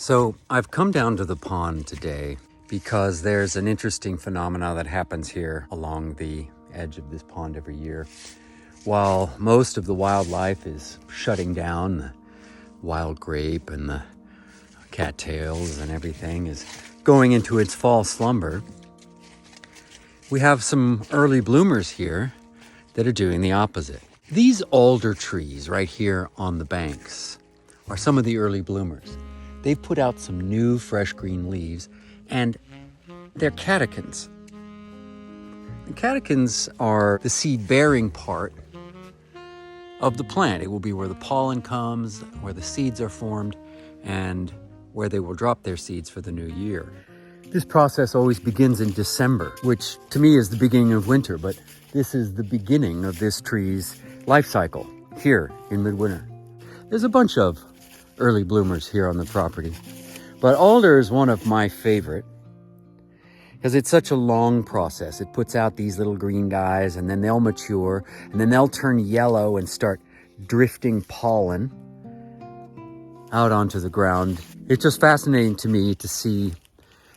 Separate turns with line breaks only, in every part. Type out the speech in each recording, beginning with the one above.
So I've come down to the pond today because there's an interesting phenomena that happens here along the edge of this pond every year. While most of the wildlife is shutting down, the wild grape and the cattails and everything is going into its fall slumber, we have some early bloomers here that are doing the opposite. These alder trees right here on the banks are some of the early bloomers. They've put out some new fresh green leaves, and they're catkins. The catkins are the seed-bearing part of the plant. It will be where the pollen comes, where the seeds are formed, and where they will drop their seeds for the new year. This process always begins in December, which to me is the beginning of winter, but this is the beginning of this tree's life cycle here in midwinter. There's a bunch of early bloomers here on the property, but alder is one of my favorite because it's such a long process. It puts out these little green guys, and then they'll mature, and then they'll turn yellow and start drifting pollen out onto the ground. It's just fascinating to me to see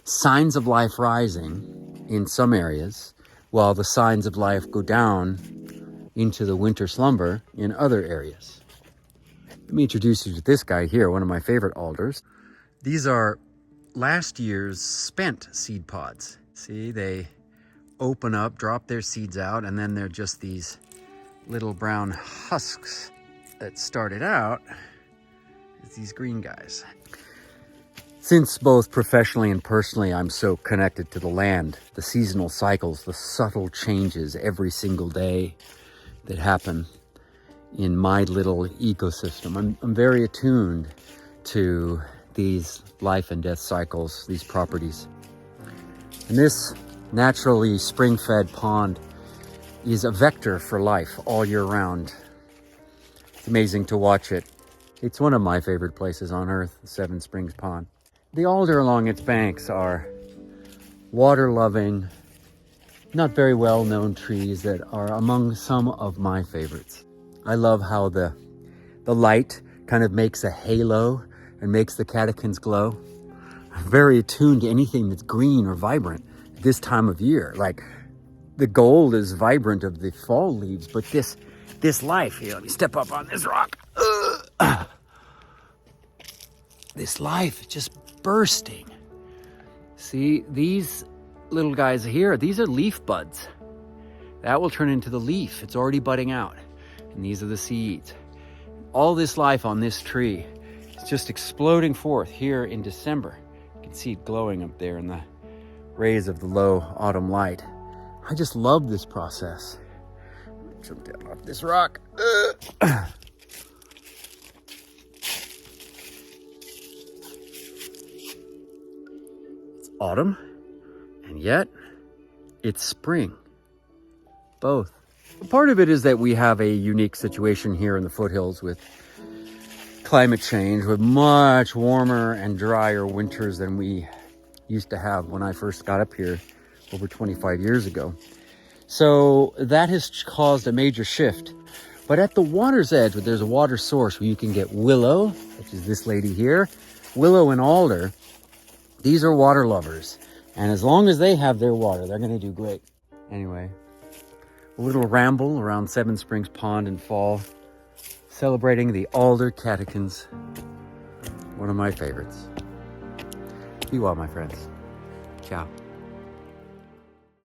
signs of life rising in some areas while the signs of life go down into the winter slumber in other areas. Let me introduce you to this guy here, one of my favorite alders. These are last year's spent seed pods. See, they open up, drop their seeds out, and then they're just these little brown husks that started out as these green guys. Since both professionally and personally I'm so connected to the land, the seasonal cycles, the subtle changes every single day that happen in my little ecosystem, I'm very attuned to these life and death cycles, these properties. And this naturally spring-fed pond is a vector for life all year round. It's amazing to watch it. It's one of my favorite places on earth, the Seven Springs Pond. The alder along its banks are water-loving, not very well-known trees that are among some of my favorites. I love how the light kind of makes a halo and makes the catkins glow. I'm very attuned to anything that's green or vibrant this time of year. Like the gold is vibrant of the fall leaves, but this life, here, let me step up on this rock. This life just bursting. See, these little guys here, these are leaf buds. That will turn into the leaf. It's already budding out. And these are the seeds. All this life on this tree is just exploding forth here in December. You can see it glowing up there in the rays of the low autumn light. I just love this process. Jump down off this rock. It's autumn, and yet it's spring. Both. Part of it is that we have a unique situation here in the foothills with climate change, with much warmer and drier winters than we used to have when I first got up here over 25 years ago. So that has caused a major shift. But at the water's edge, where there's a water source where you can get willow, which is this lady here, willow and alder, these are water lovers. And as long as they have their water, they're going to do great. Anyway, a little ramble around Seven Springs Pond in fall, celebrating the alder catkins, one of my favorites. Be well, my friends. Ciao.